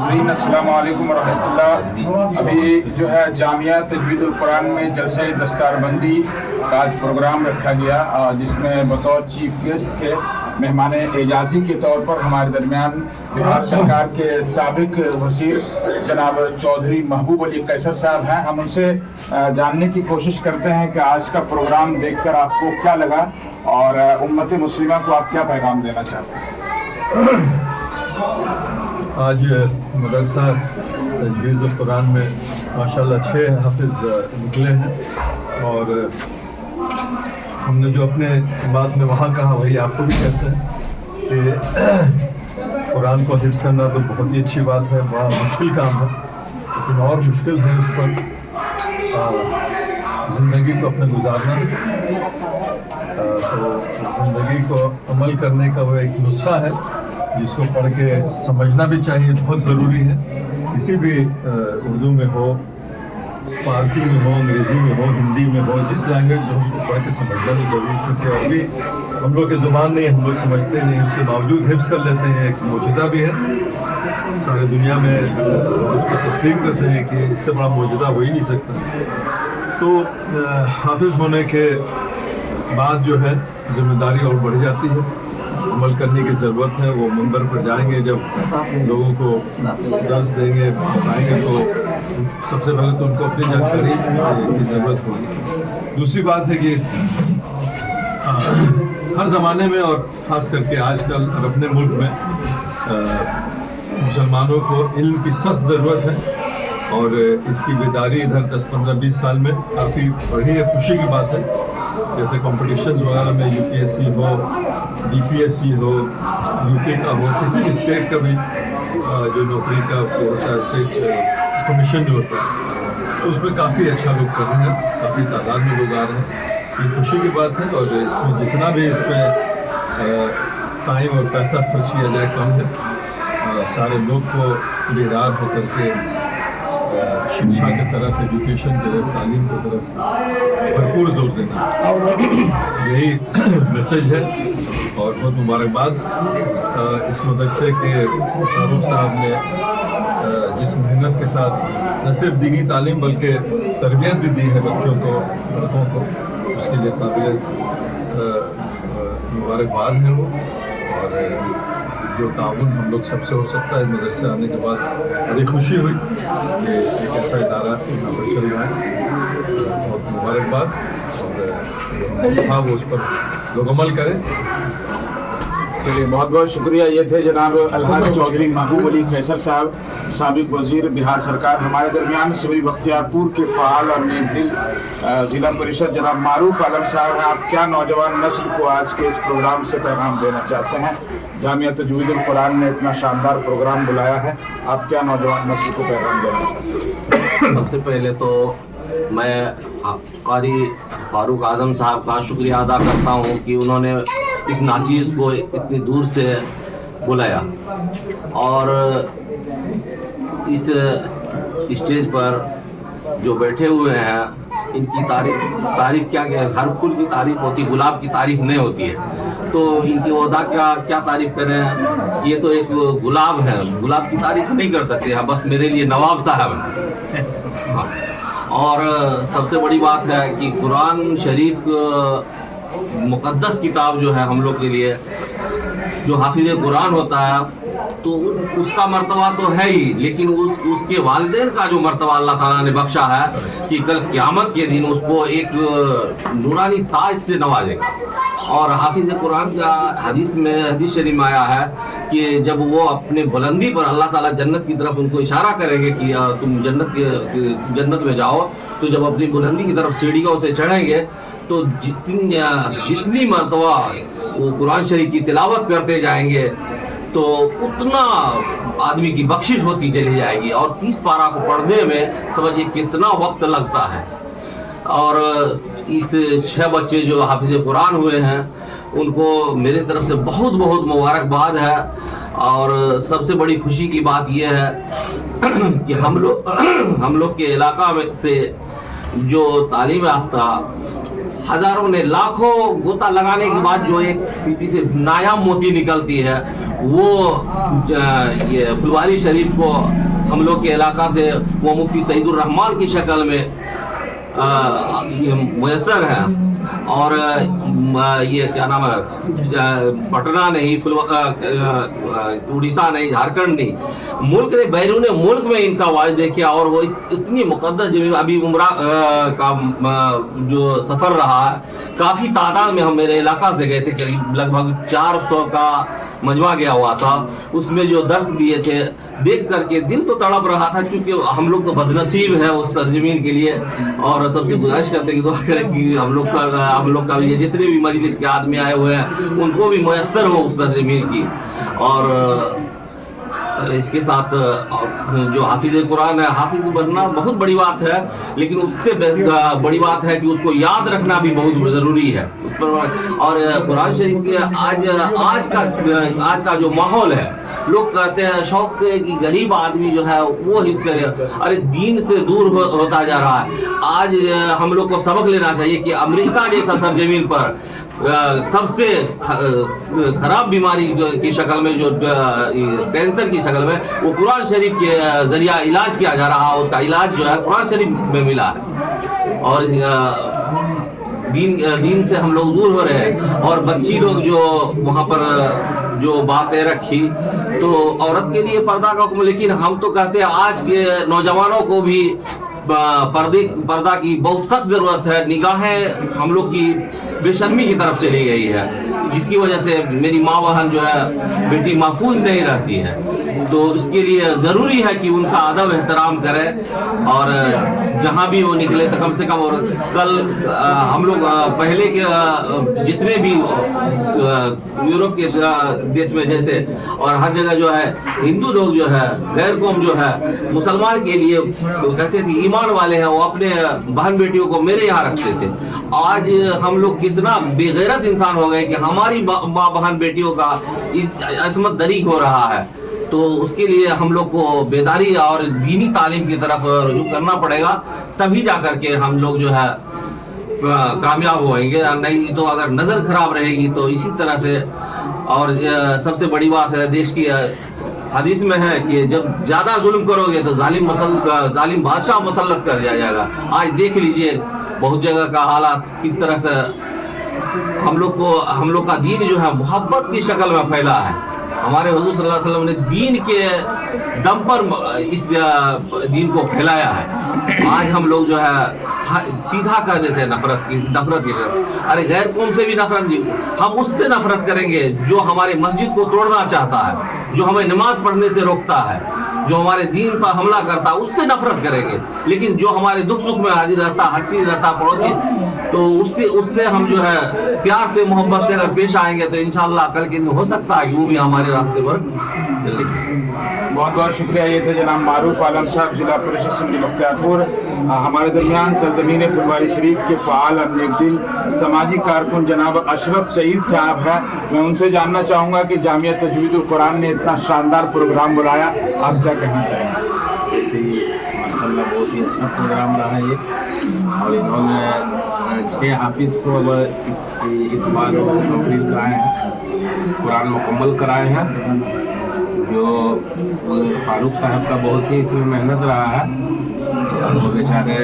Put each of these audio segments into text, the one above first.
नाज़रीन अस्सलाम वालेकुम रहमतुल्लाह। अभी जो है जामिया तजवीद कुरान में जलसा दस्तारबंदी का आज प्रोग्राम रखा गया, जिसमें बतौर चीफ गेस्ट के मेहमान एजाज़ी के तौर पर हमारे दरमियान बिहार सरकार के साबिक वज़ीर जनाब चौधरी महबूब अली कैसर साहब हैं। हम उनसे जानने की कोशिश करते हैं कि आज का प्रोग्राम देखकर आपको क्या लगा और उम्मत मुस्लिमा को आप क्या पैगाम देना चाहते हैं। आज मदरसा तजवीज़ कुरान में माशाल्लाह 6 हाफिज़ निकले हैं और हमने जो अपने बात में वहाँ कहा वही आपको भी कहते हैं कि कुरान को हिफ्ज़ करना तो बहुत ही अच्छी बात है, बड़ा मुश्किल काम है, लेकिन और मुश्किल है उस पर ज़िंदगी को अपने गुजारना। तो ज़िंदगी को अमल करने का वो एक नुस्खा है जिसको पढ़ के समझना भी चाहिए, बहुत ज़रूरी है। किसी भी उर्दू में हो, फ़ारसी में हो, अंग्रेज़ी में हो, हिंदी में हो, जिस लैंग्वेज में उसको पढ़ के समझना भी ज़रूरी है, क्योंकि अभी हम लोग की ज़ुबान नहीं, हम लोग समझते नहीं, उसके बावजूद हिफ्ज़ कर लेते हैं, एक मौजज़ा भी है। सारी दुनिया में उसको तस्लीम करते हैं कि इससे बड़ा मौजज़ा हो ही नहीं सकता। तो हाफिज़ होने के बाद जो है ज़िम्मेदारी और बढ़ जाती है, अमल करने की ज़रूरत है। वो मंबर पर जाएंगे, जब लोगों को दर्स देंगे, बताएंगे, तो सबसे पहले तो उनको अपनी जानकारी की ज़रूरत होगी। दूसरी बात है कि हर ज़माने में और ख़ास करके आजकल और अपने मुल्क में मुसलमानों को इल्म की सख्त ज़रूरत है और इसकी बेदारी इधर 10-15-20 साल में काफ़ी बढ़ी है। खुशी की बात है, जैसे कॉम्पिटिशन्स वगैरह में UPSC हो, DPSC हो, यूपी का हो, किसी भी स्टेट का भी जो नौकरी का होता है, स्टेट कमीशन जो होता है, तो उसमें काफ़ी अच्छा लोग कर रहे हैं, काफ़ी तादाद में लोग आ रहे हैं। ये खुशी की बात है और इसमें जितना भी इसमें टाइम और पैसा खर्च किया जाए कम है। सारे लोग को बेदार होकर के शिक्षा की तरफ, एजुकेशन की तरफ, तालीम की तरफ भरपूर जोर देना, यही मैसेज है। और बहुत मुबारकबाद इस मदरसे के फारूक साहब ने जिस मेहनत के साथ न सिर्फ दीनी तालीम बल्कि तरबियत भी दी है बच्चों को, लड़कों को, उसके लिए काबिल मुबारकबाद है वो। और जो ताउन हम लोग सबसे हो सकता है मदरसे आने के बाद, बड़ी खुशी हुई कि एक ऐसा इदारा यहाँ पर चल रहा है। और मुबारकबाद, और हाँ वो उस पर लोग अमल करें। चलिए, बहुत बहुत शुक्रिया। ये थे जनाब अलहाज चौधरी महबूब अली कैसर साहब, साबिक वज़ीर बिहार सरकार। हमारे दरमियान सिविल बख्तियारपुर के फ़ाल और नेक दिल ज़िला परिषद जनाब मारूफ आलम साहब हैं। आप क्या नौजवान नस्ल को आज के इस प्रोग्राम से पैगाम देना चाहते हैं? जामिया तजवीद कुरान ने इतना शानदार प्रोग्राम बुलाया है, आप क्या नौजवान नस्ल को पैगाम देना चाहते हैं? सबसे पहले तो मैं कारी फारूक आज़म साहब का शुक्रिया अदा करता हूँ कि उन्होंने इस नाचीज़ को इतनी दूर से बुलाया और इस स्टेज पर जो बैठे हुए हैं इनकी तारीफ क्या हर फूल की तारीफ होती, गुलाब की तारीफ नहीं होती है। तो इनकी ओहदा क्या तारीफ करें, ये तो एक गुलाब है, गुलाब की तारीफ नहीं कर सकते हैं, बस मेरे लिए नवाब साहब हैं। हाँ। और सबसे बड़ी बात है कि कुरान शरीफ मुक़द्दस किताब जो है हम लोग के लिए, जो हाफिज़ कुरान होता है तो उसका मर्तबा तो है ही, लेकिन उसके वालिदैन का जो मर्तबा अल्लाह ताला ने बख्शा है कि कल क़यामत के दिन उसको एक नूरानी ताज से नवाजेगा। और हाफिज़ कुरान का हदीस शरीफ में आया है कि जब वो अपने बुलंदी पर अल्लाह ताला जन्नत की तरफ उनको इशारा करेंगे कि तुम जन्नत में जाओ, तो जब अपनी बुलंदी की तरफ सीढ़ियों से चढ़ेंगे तो जितनी मर्तबा वो कुरान शरीफ की तिलावत करते जाएंगे तो उतना आदमी की बख्शिश होती चली जाएगी। और 30 पारा को पढ़ने में समझिए कितना वक्त लगता है। और इस 6 बच्चे जो हाफिज़ कुरान हुए हैं उनको मेरे तरफ से बहुत बहुत मुबारकबाद है। और सबसे बड़ी खुशी की बात यह है कि हम लोग के इलाका में से जो तालीम याफ्ता हजारों ने लाखों गोता लगाने के बाद जो एक सीटी से नायाब मोती निकलती है, वो ये फुलवारी शरीफ को हम लोग के इलाका से वो मुफ्ती सईदुर रहमान की शक्ल में मुयसर है। और ये क्या नाम है, पटना नहीं, उड़ीसा नहीं, झारखंड नहीं, मुल्क ने बैरून मुल्क में इनका वायदे किया। और वो इतनी मुकद्दस जमीन, अभी उम्रा का जो सफ़र रहा है, काफ़ी तादाद में हम मेरे इलाका से गए थे, करीब लगभग 400 का मजमा गया हुआ था। उसमें जो दर्स दिए थे, देख करके दिल तो तड़प रहा था, क्योंकि हम लोग तो बदनसीब है उस सरजमीन के लिए। और सबसे गुजारिश करते हैं कि दुआ करें कि हम लोग का ये जितने भी मजलिस के आदमी आए हुए हैं उनको भी मुयस्सर हो उस सरजमीन की। और इसके साथ जो हाफिज कुरान है, हाफिज बनना बहुत बड़ी बात है, लेकिन उससे बड़ी बात है कि उसको याद रखना भी बहुत ज़रूरी है उस पर। और कुरान शरीफ के आज का जो माहौल है, लोग कहते हैं शौक से कि गरीब आदमी जो है वो हिस्स करे, अरे दीन से दूर होता जा रहा है। आज हम लोग को सबक लेना चाहिए कि अमेरिका जैसा सरजमीन पर सबसे खराब बीमारी की शक्ल में, जो कैंसर की शक्ल में, वो कुरान शरीफ के जरिया इलाज किया जा रहा है। उसका इलाज जो है कुरान शरीफ में मिला है। और दीन से हम लोग दूर हो रहे हैं। और बच्ची लोग जो वहाँ पर जो बातें रखी, तो औरत के लिए पर्दा का हुक्म, लेकिन हम तो कहते हैं आज के नौजवानों को भी पर्दा की बहुत सख्त ज़रूरत है। निगाहें हम लोग की बेशर्मी की तरफ चली गई है, जिसकी वजह से मेरी माँ बहन जो है बेटी महफूज नहीं रहती है। तो इसके लिए ज़रूरी है कि उनका अदब एहतराम करें, और जहाँ भी वो निकले तो कम से कम। और कल हम लोग पहले के जितने भी यूरोप के देश में जैसे, और हर जगह जो है हिंदू लोग जो है, गैर कौम जो है, मुसलमान के लिए तो कहते थे ईमान वाले हैं, वो अपने बहन बेटियों को मेरे यहाँ रखते थे। आज हम लोग कितना बेगैरत इंसान हो गए कि हमारी माँ बहन बेटियों का इसमत दरी हो रहा है। तो उसके लिए हम लोग को बेदारी और दीनी तालीम की तरफ रुजू करना पड़ेगा, तभी जा करके हम लोग जो है कामयाब होएंगे। नहीं तो अगर नज़र खराब रहेगी तो इसी तरह से। और सबसे बड़ी बात है, देश की हदीस में है कि जब ज़्यादा जुल्म करोगे तो जालिम बादशाह मुसल्लत कर दिया जाएगा। आज देख लीजिए बहुत जगह का हालात किस तरह से हम लोग का दीन जो है मोहब्बत की शक्ल में फैला है। हमारे हुजूर सल्लल्लाहु अलैहि वसल्लम ने दीन के दम पर इस दीन को फैलाया है। आज हम लोग जो है सीधा कर देते हैं नफरत की तरफ। अरे गैर कौम से भी नफरत, हम उससे नफरत करेंगे जो हमारे मस्जिद को तोड़ना चाहता है, जो हमें नमाज पढ़ने से रोकता है, जो हमारे दीन पर हमला करता है, उससे नफरत करेंगे। लेकिन जो हमारे दुख सुख में हाजिर रहता, हर चीज़ रहता पड़ोसी, तो उससे हम जो है प्यार से मोहब्बत से अगर पेश आएंगे तो इंशाअल्लाह कल के दिन हो सकता है कि वो भी हमारे रास्ते पर चलेंगे। बहुत बहुत शुक्रिया। ये थे जनाब मारूफ आलम साहब, जिला परिषद सिंध बख्तियारपुर। हमारे दरमियान सरजमीन फुलवारी शरीफ के फ़ाल और नेकदिल समाजी कारकुन जनाब अशरफ सईद साहब हैं। मैं उनसे जानना चाहूँगा कि जामिया तजवीदुल कुरान ने इतना शानदार प्रोग्राम बुलाया, आप क्या कहना चाहेंगे? माशाल्लाह बहुत ही अच्छा प्रोग्राम रहा ये, और इन्होंने 6 हाफिज को अब इस बार कंप्लीट कराए हैं, कुरान मुकम्मल कराए हैं। जो फारूक साहब का बहुत ही इसमें मेहनत रहा है, वो बेचारे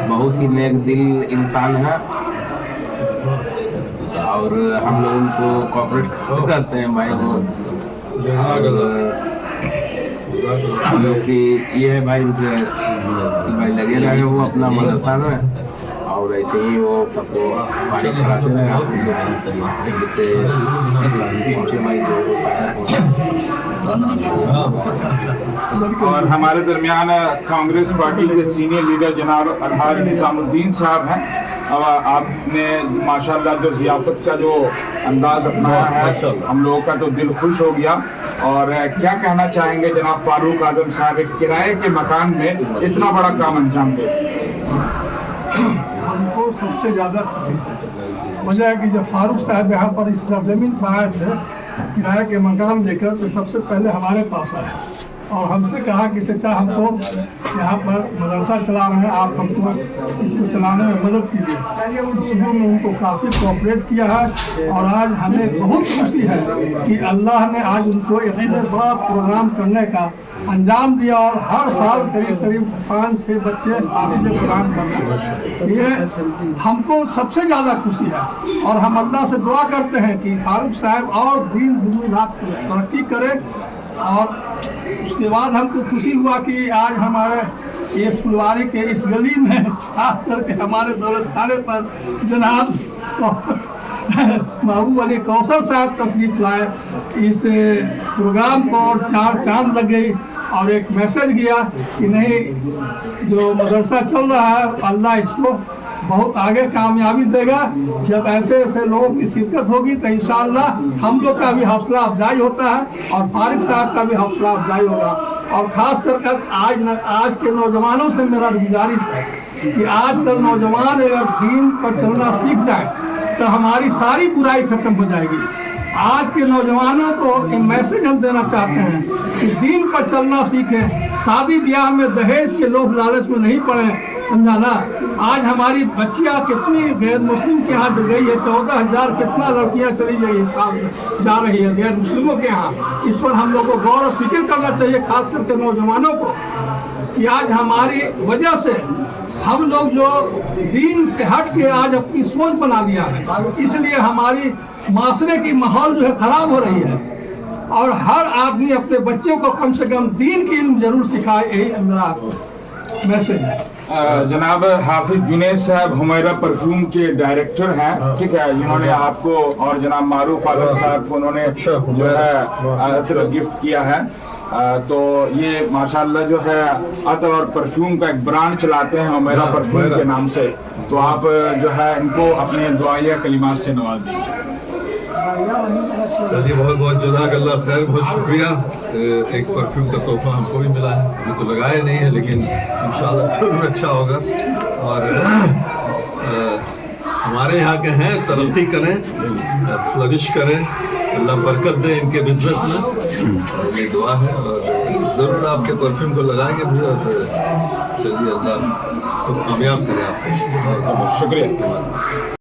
बहुत ही नेक दिल इंसान है, और हम लोग उनको कोऑपरेट करते हैं भाई। वो हम लोग की ये है भाई, भाई लगे रहे वो अपना मदरसा में, और ऐसे ही वो सबको पानी कराते रहे, जिससे और हमारे दरमियान कांग्रेस पार्टी के सीनियर लीडर जनाब अल्हाज निज़ामुद्दीन साहब हैं। अब आपने माशाल्लाह जो ज़ियाफ़त का जो अंदाज़ अपनाया है, हम लोगों का तो दिल खुश हो गया। और क्या कहना चाहेंगे जनाब फारूक आजम साहब, एक किराए के मकान में इतना बड़ा काम अंजाम दे? हमको सबसे ज़्यादा खुशी वजह है कि जब फारूक साहब यहाँ पर इस सरजमीन पर आए थे किराए के मकान लेकर, तो सबसे पहले हमारे पास आए और हमसे कहा कि चचा हमको यहाँ पर मदरसा चला रहे हैं, आप हमको इसको चलाने में मदद कीजिए। शुरू में उनको काफ़ी कोऑपरेट किया है और आज हमें बहुत खुशी है कि अल्लाह ने आज उनको इतने बड़ा प्रोग्राम करने का अंजाम दिया और हर साल करीब करीब 5-6 बच्चे हाफिज़ कुरान बनते हैं। ये हमको सबसे ज़्यादा खुशी है और हम अल्लाह से दुआ करते हैं कि फारूक साहब और दीन दुनिया तरक्की करें। और उसके बाद हमको खुशी हुआ कि आज हमारे इस फुलवारी के इस गली में खास करके हमारे दौलत थाने पर जनाब महबूब अली कौसर साहब तशरीफ लाए। इस प्रोग्राम को और 4 चांद लग गई और एक मैसेज गया कि नहीं, जो मदरसा चल रहा है अल्लाह इसको बहुत आगे कामयाबी देगा। जब ऐसे ऐसे लोगों की शिरकत होगी तो इंशाअल्लाह हम लोग का भी हौसला अफजाई होता है और फारिक साहब का भी हौसला अफजाई होगा। और ख़ास कर आज के नौजवानों से मेरा गुजारिश है कि आजकल नौजवान अगर दीन पर चलना सीख जाए तो हमारी सारी बुराई खत्म हो जाएगी। आज के नौजवानों को एक मैसेज हम देना चाहते हैं कि दीन पर चलना सीखें, शादी ब्याह में दहेज के लोभ लालच में नहीं पड़े, समझाना। आज हमारी बच्चियां कितनी गैर मुस्लिम के यहाँ जो गई है, 14,000 कितना लड़कियां चली गई जा रही है गैर मुस्लिमों के यहाँ। इस पर हम लोग को गौर और फिक्र करना चाहिए, खास करके नौजवानों को, कि आज हमारी वजह से हम लोग जो दीन से हट के आज अपनी सोच बना लिया है, इसलिए हमारी माशरे की माहौल जो है ख़राब हो रही है। और हर आदमी अपने बच्चों को कम से कम दीन की इल्म जरूर सिखाए, यही मेरा मैसेज है। जनाब हाफिज जुनैद साहब हुमैरा परफ्यूम के डायरेक्टर हैं, ठीक है, जिन्होंने आपको और जनाब मारूफ आलम साहब को उन्होंने जो है अतर गिफ्ट किया है। तो ये माशाल्लाह जो है अतर और परफ्यूम का एक ब्रांड चलाते हैं हुमैरा परफ्यूम के नाम से। तो आप जो है इनको अपने दुआया कलिमात से नवाज दीजिए। चलिए, बहुत बहुत जज़ाकल्लाह खैर, बहुत शुक्रिया। एक परफ्यूम का तोहफा हमको भी मिला है, अभी तो लगाया नहीं है लेकिन इंशाल्लाह ज़रूर अच्छा होगा। और हमारे यहाँ के हैं, तरक्की करें, फ्लरिश करें, अल्लाह बरकत दे इनके बिजनेस में, ये दुआ है। और ज़रूर आपके परफ्यूम को लगाएंगे भी। चलिए, अल्लाह को कामयाब करें आपको। शुक्रिया।